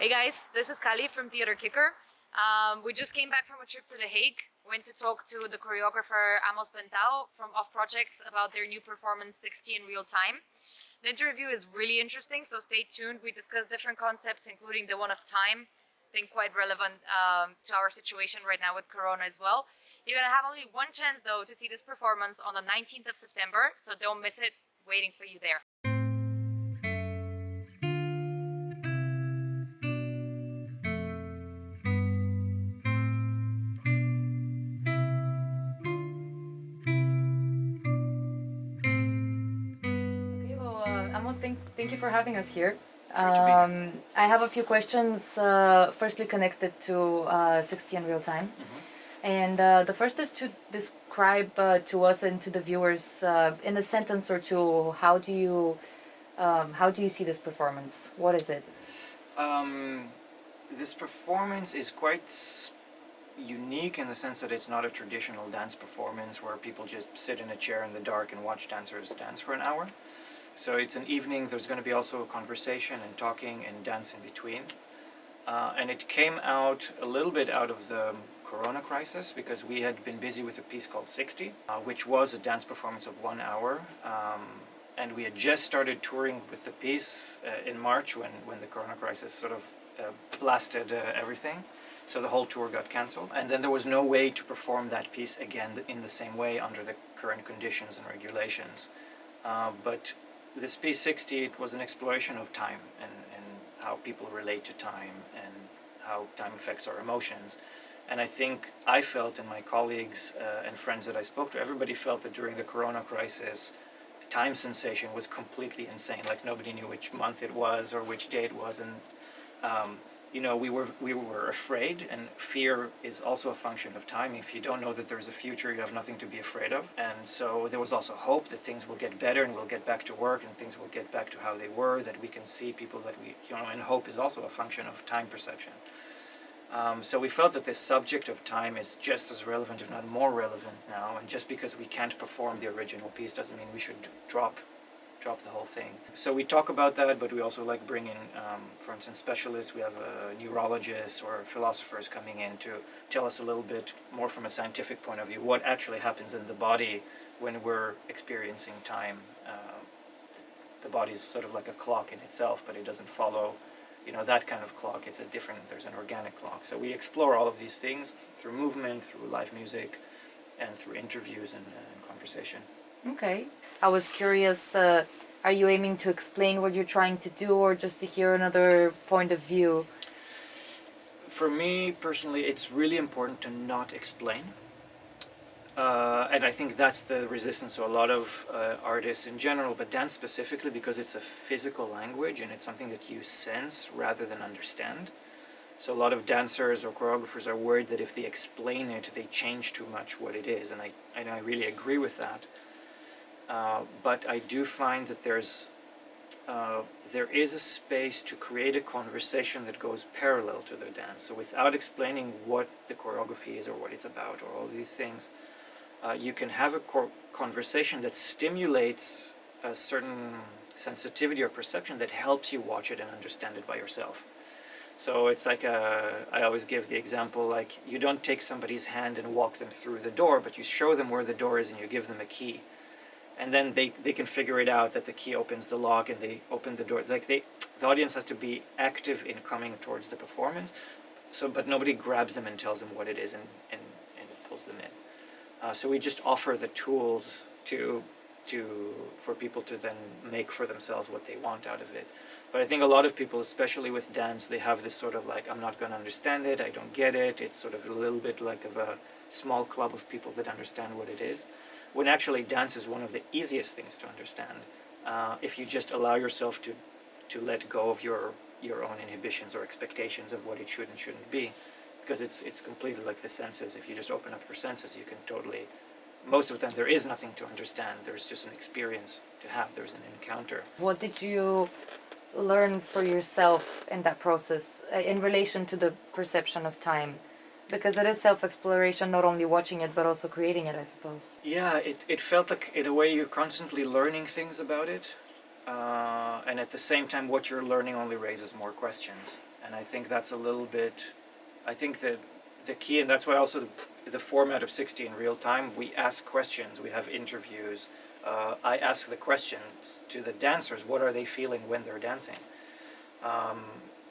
Hey guys, this is Kali from Theater Kicker. We just came back from a trip to The Hague. Went to talk to the choreographer Amos Ben-Tal from Off Project about their new performance 60 in real time. The interview is really interesting, so stay tuned. We discuss different concepts, including the one of time. I think quite relevant to our situation right now with Corona as well. You're gonna have only one chance though to see this performance on the 19th of September, so don't miss it. Waiting for you there. Okay, well, Amos, thank you for having us here. I have a few questions, firstly connected to 60 in real time. And the first is to describe to us and to the viewers in a sentence or two, how do you see this performance? What is it? This performance is quite unique in the sense that it's not a traditional dance performance where people just sit in a chair in the dark and watch dancers dance for an hour. So it's an evening. There's going to be also a conversation and talking and dance in between. And it came out a little bit out of the Corona crisis because we had been busy with a piece called 60, which was a dance performance of 1 hour. And we had just started touring with the piece in March when the Corona crisis sort of blasted everything. So the whole tour got cancelled. And then there was no way to perform that piece again in the same way under the current conditions and regulations. But this piece 60, it was an exploration of time and how people relate to time and how time affects our emotions. And I think I felt, and my colleagues and friends that I spoke to, everybody felt that during the Corona crisis, time sensation was completely insane. Like nobody knew which month it was or which day it was. And we were afraid, and fear is also a function of time. If you don't know that there's a future, you have nothing to be afraid of. And so there was also hope that things will get better and we'll get back to work and things will get back to how they were, that we can see people that and hope is also a function of time perception. So we felt that this subject of time is just as relevant, if not more relevant now, and just because we can't perform the original piece doesn't mean we should drop the whole thing. So we talk about that, but we also like bring in, for instance, specialists. We have neurologists or philosophers coming in to tell us a little bit more from a scientific point of view what actually happens in the body when we're experiencing time. The body is sort of like a clock in itself, but it doesn't follow that kind of clock. There's an organic clock. So we explore all of these things through movement, through live music, and through interviews and conversation. Okay. I was curious, are you aiming to explain what you're trying to do or just to hear another point of view? For me, personally, it's really important to not explain. And I think that's the resistance to a lot of artists in general, but dance specifically, because it's a physical language and it's something that you sense rather than understand. So a lot of dancers or choreographers are worried that if they explain it, they change too much what it is, and I really agree with that. But I do find that there is a space to create a conversation that goes parallel to the dance. So without explaining what the choreography is or what it's about or all these things, you can have a conversation that stimulates a certain sensitivity or perception that helps you watch it and understand it by yourself. So it's like I always give the example, like you don't take somebody's hand and walk them through the door, but you show them where the door is and you give them a key. And then they can figure it out that the key opens the lock and they open the door. Like the audience has to be active in coming towards the performance. But nobody grabs them and tells them what it is and pulls them in. So we just offer the tools for people to then make for themselves what they want out of it. But I think a lot of people, especially with dance, they have this sort of like, I'm not going to understand it, I don't get it. It's sort of a little bit like of a small club of people that understand what it is. When actually dance is one of the easiest things to understand, if you just allow yourself to let go of your own inhibitions or expectations of what it should and shouldn't be, because it's completely like the senses. If you just open up your senses, you can totally, most of the time there is nothing to understand, there's just an experience to have, there's an encounter. What did you learn for yourself in that process in relation to the perception of time? Because it is self-exploration, not only watching it, but also creating it, I suppose. Yeah, it felt like, in a way, you're constantly learning things about it. And at the same time, what you're learning only raises more questions. And I think that's a little bit, I think that the key, and that's why also the format of 60 in real time, we ask questions, we have interviews. I ask the questions to the dancers, what are they feeling when they're dancing?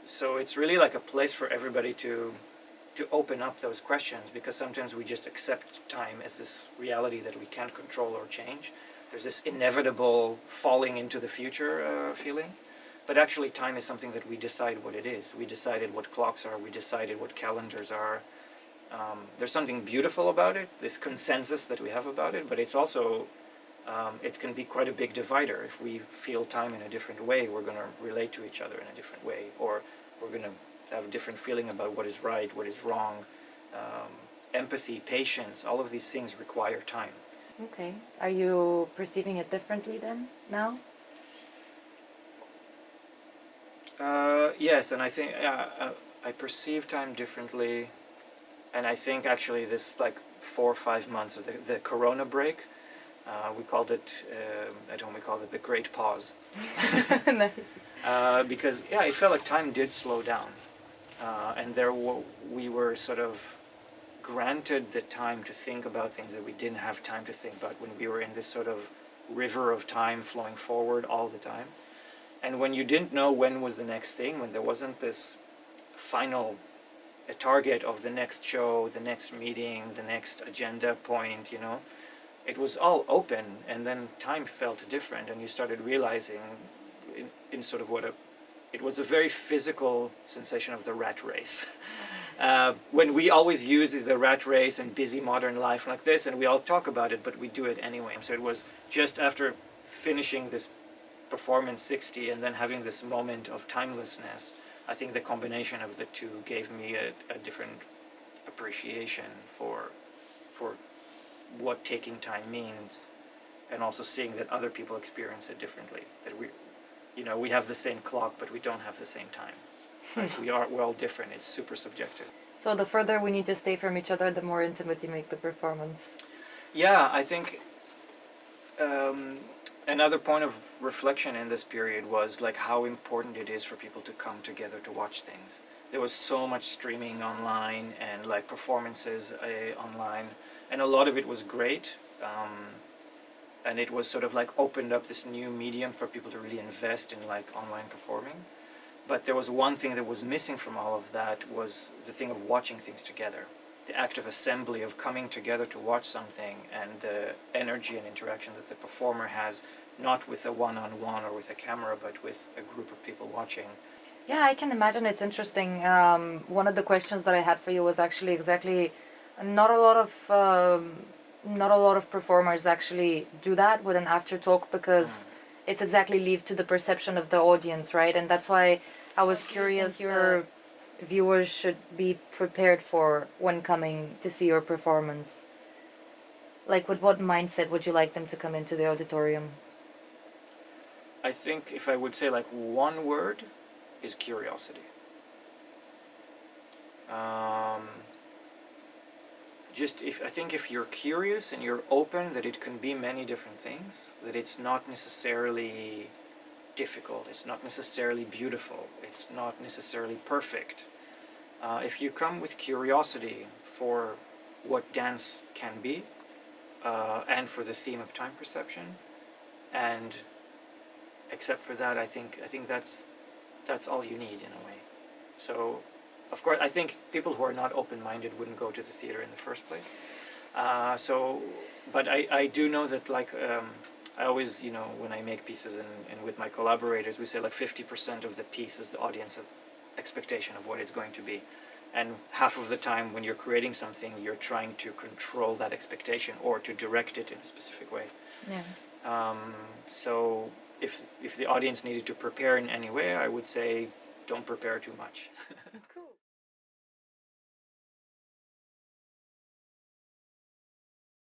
So it's really like a place for everybody to open up those questions, because sometimes we just accept time as this reality that we can't control or change. There's this inevitable falling into the future feeling. But actually time is something that we decide what it is. We decided what clocks are, we decided what calendars are. There's something beautiful about it, this consensus that we have about it, but it's also, it can be quite a big divider. If we feel time in a different way, we're going to relate to each other in a different way, or we're going to have a different feeling about what is right, what is wrong. Empathy, patience, all of these things require time. Okay. Are you perceiving it differently then, now? Yes, and I think I perceive time differently, and I think actually this like 4 or 5 months of the Corona break, we called it, at home we called it the Great Pause. Nice. Because yeah, it felt like time did slow down, and we were sort of granted the time to think about things that we didn't have time to think about when we were in this sort of river of time flowing forward all the time. And when you didn't know when was the next thing, when there wasn't this final target of the next show, the next meeting, the next agenda point, you know, it was all open, and then time felt different, and you started realizing in sort of it was a very physical sensation of the rat race. When we always use the rat race and busy modern life like this, and we all talk about it, but we do it anyway. So it was just after finishing this performance 60 and then having this moment of timelessness, I think the combination of the two gave me a different appreciation for what taking time means, and also seeing that other people experience it differently, that we have the same clock but we don't have the same time. Like we're all different. It's super subjective. So the further we need to stay from each other, the more intimate you make the performance. Yeah, I think another point of reflection in this period was like how important it is for people to come together to watch things. There was so much streaming online and like performances online, and a lot of it was great, and it was sort of like opened up this new medium for people to really invest in like online performing. But there was one thing that was missing from all of that, was the thing of watching things together. The act of assembly, of coming together to watch something, and the energy and interaction that the performer has, not with a one-on-one or with a camera, but with a group of people watching. Yeah, I can imagine. It's interesting. One of the questions that I had for you was actually exactly, not a lot of performers actually do that with an after talk, because it's exactly leave to the perception of the audience, right? And that's why I was curious your viewers should be prepared for when coming to see your performance. Like, with what mindset would you like them to come into the auditorium? I think if I would say like one word, is curiosity. I think if you're curious and you're open, that it can be many different things, that it's not necessarily difficult, it's not necessarily beautiful, it's not necessarily perfect. If you come with curiosity for what dance can be, and for the theme of time perception, and except for that, I think that's all you need in a way. So, of course, I think people who are not open-minded wouldn't go to the theater in the first place. But I do know that, like, I always, when I make pieces and with my collaborators, we say like 50% of the piece is the audience expectation of what it's going to be. And half of the time when you're creating something, you're trying to control that expectation or to direct it in a specific way. Yeah. So if the audience needed to prepare in any way, I would say don't prepare too much. Cool.